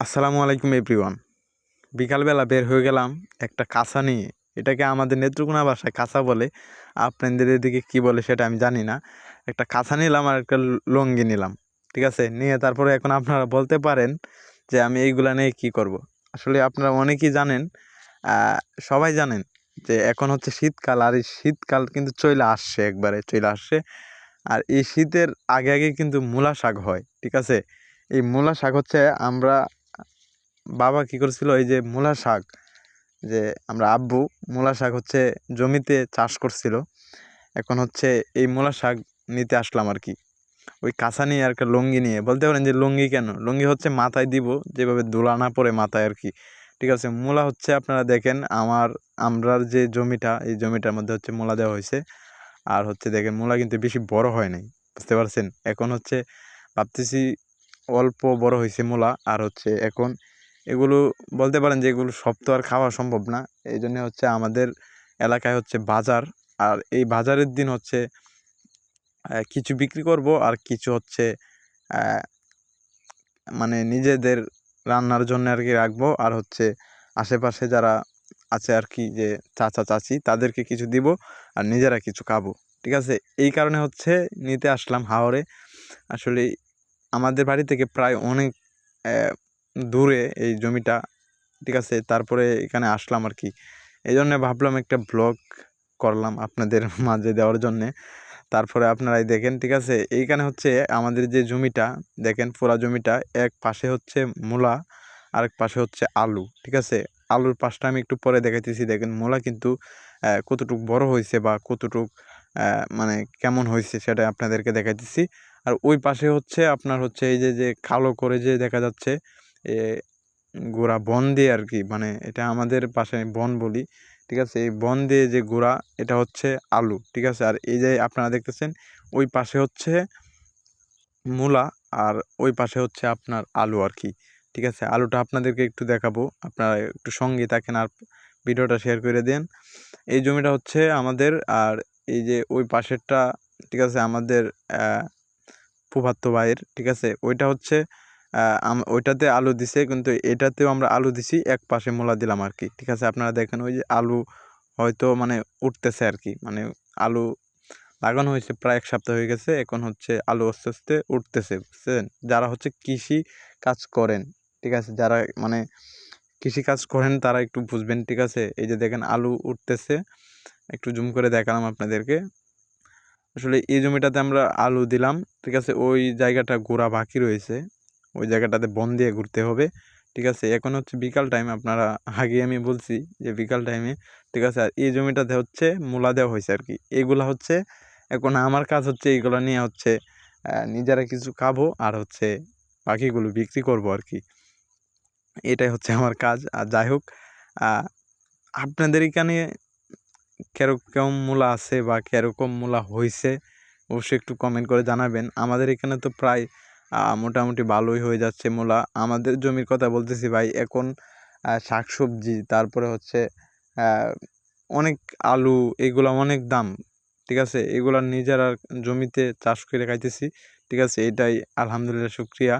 আসসালামু আলাইকুম এভরিওয়ান। বিকালবেলা বের হয়ে গেলাম একটা কাঁচা নিয়ে। এটাকে আমাদের নেত্রকোনা ভাষায় কাঁচা বলে। আপনাদের এদিকে কী বলে সেটা আমি জানি না। একটা কাঁচা নিলাম আর একটা লুঙ্গি নিলাম। ঠিক আছে? নিয়ে তারপরে এখন আপনারা বলতে পারেন যে আমি এইগুলা নিয়ে কী করব। আসলে আপনারা অনেকেই জানেন, আ সবাই জানেন যে এখন হচ্ছে শীতকাল, আর এই শীতকাল কিন্তু চইলা আসছে, একবারে চইলা আসছে। আর এই শীতের আগে, আগে কিন্তু মূলা শাক হয়। ঠিক আছে? এই মূলা শাক হচ্ছে আমরা বাবা কি করেছিল, এই যে মূলা শাক, যে আমরা আব্বু মূলা শাক হচ্ছে জমিতে চাষ করছিল। এখন হচ্ছে এই মূলা শাক নিতে আসলাম আর কি, ওই কাঁচা নিয়ে আর একটা লুঙ্গি নিয়ে। বলতে পারেন যে লুঙ্গি কেন, লুঙ্গি হচ্ছে মাথায় দিব যেভাবে দোলা না পড়ে মাথায় আর কি। ঠিক আছে? মূলা হচ্ছে আপনারা দেখেন আমরার যে জমিটা, এই জমিটার মধ্যে হচ্ছে মূলা দেওয়া হয়েছে। আর হচ্ছে দেখেন মূলা কিন্তু বেশি বড় হয় নাই, বুঝতে পারছেন? এখন হচ্ছে ভাবতেছি অল্প বড় হয়েছে মূলা। আর হচ্ছে এখন এগুলো বলতে পারেন যে এগুলো সব তো আর খাওয়া সম্ভব না। এই জন্য হচ্ছে আমাদের এলাকায় হচ্ছে বাজার, আর এই বাজারের দিন হচ্ছে কিছু বিক্রি করব, আর কিছু হচ্ছে মানে নিজেদের রান্নার জন্য আর কি রাখবো। আর হচ্ছে আশেপাশে যারা আছে আর কি, যে চাচা চাচি, তাদেরকে কিছু দিব, আর নিজেরা কিছু খাবো। ঠিক আছে? এই কারণে হচ্ছে নিতে আসলাম হাওরে। আসলে আমাদের বাড়ি থেকে প্রায় অনেক দূরে এই জমিটা। ঠিক আছে? তারপরে এখানে আসলাম আর কি। এই জন্যে ভাবলাম একটা ব্লগ করলাম আপনাদের মাঝে দেওয়ার জন্যে। তারপরে আপনারাই দেখেন। ঠিক আছে? এইখানে হচ্ছে আমাদের যে জমিটা, দেখেন পুরা জমিটা, এক পাশে হচ্ছে মূলা, আরেক পাশে হচ্ছে আলু। ঠিক আছে? আলুর পাশটা আমি একটু পরে দেখাইতেছি। দেখেন মূলা কিন্তু কতটুক বড় হয়েছে বা কতটুক মানে কেমন হয়েছে সেটা আপনাদেরকে দেখাইতেছি। আর ওই পাশে হচ্ছে আপনার হচ্ছে এই যে কালো করে যে দেখা যাচ্ছে এ গোড়া বন দিয়ে আর কি, মানে এটা আমাদের পাশে বন বলি। ঠিক আছে? এই বন দিয়ে যে গোড়া, এটা হচ্ছে আলু। ঠিক আছে? আর এই যে আপনারা দেখতেছেন ওই পাশে হচ্ছে মূলা, আর ওই পাশে হচ্ছে আপনার আলু আর কি। ঠিক আছে? আলুটা আপনাদেরকে একটু দেখাবো, আপনারা একটু সঙ্গেই থাকেন আর ভিডিওটা শেয়ার করে দেন। এই জমিটা হচ্ছে আমাদের, আর এই যে ওই পাশেরটা, ঠিক আছে, আমাদের ফুফাতো ভাইয়ের। ঠিক আছে? ওইটা হচ্ছে ওইটাতে আলু দিছে, কিন্তু এটাতেও আমরা আলু দিছি, এক পাশে মূলা দিলাম আর কি। ঠিক আছে? আপনারা দেখেন ওই যে আলু হয়তো মানে উঠতেছে আর কি, মানে আলু লাগানো হয়েছে প্রায় ১ সপ্তাহ হয়ে গেছে। এখন হচ্ছে আলু আস্তে, আস্তে উঠতেছে, বুঝছেন? যারা হচ্ছে কৃষি কাজ করেন, ঠিক আছে? যারা মানে কৃষি কাজ করেন তারা একটু বুঝবেন। ঠিক আছে? এই যে দেখেন আলু উঠতেছে, একটু জুম করে দেখালাম আপনাদেরকে। আসলে এই জমিটাতে আমরা আলু দিলাম। ঠিক আছে? ওই জায়গাটা গোড়া বাকি রয়েছে, ওই জায়গাটাতে বন দিয়ে ঘুরতে হবে। ঠিক আছে? এখন হচ্ছে বিকাল টাইম, আপনারা আগে আমি বলছি যে বিকাল টাইমে। ঠিক আছে? আর এই জমিটাতে হচ্ছে মূলা দেওয়া হয়েছে আর কি। এগুলা হচ্ছে এখন আমার কাজ হচ্ছে এইগুলা নিয়ে হচ্ছে নিজেরা কিছু খাবো, আর হচ্ছে বাকিগুলো বিক্রি করবো আর কি। এটাই হচ্ছে আমার কাজ। আর যাই হোক, আ আপনাদের এখানে কেরকম মূলা আছে বা কেরকম মূলা হইছে, অবশ্যই একটু কমেন্ট করে জানাবেন। আমাদের এখানে তো প্রায় মোটামুটি ভালোই হয়ে যাচ্ছে মূলা। আমাদের জমির কথা বলতেছি ভাই। এখন শাকসবজি, তারপরে হচ্ছে আ অনেক আলু, এগুলা অনেক দাম। ঠিক আছে? এগুলা নিজেরা জমিতে চাষ করে খাইতেছি। ঠিক আছে? এটাই আলহামদুলিল্লাহ, শুকরিয়া।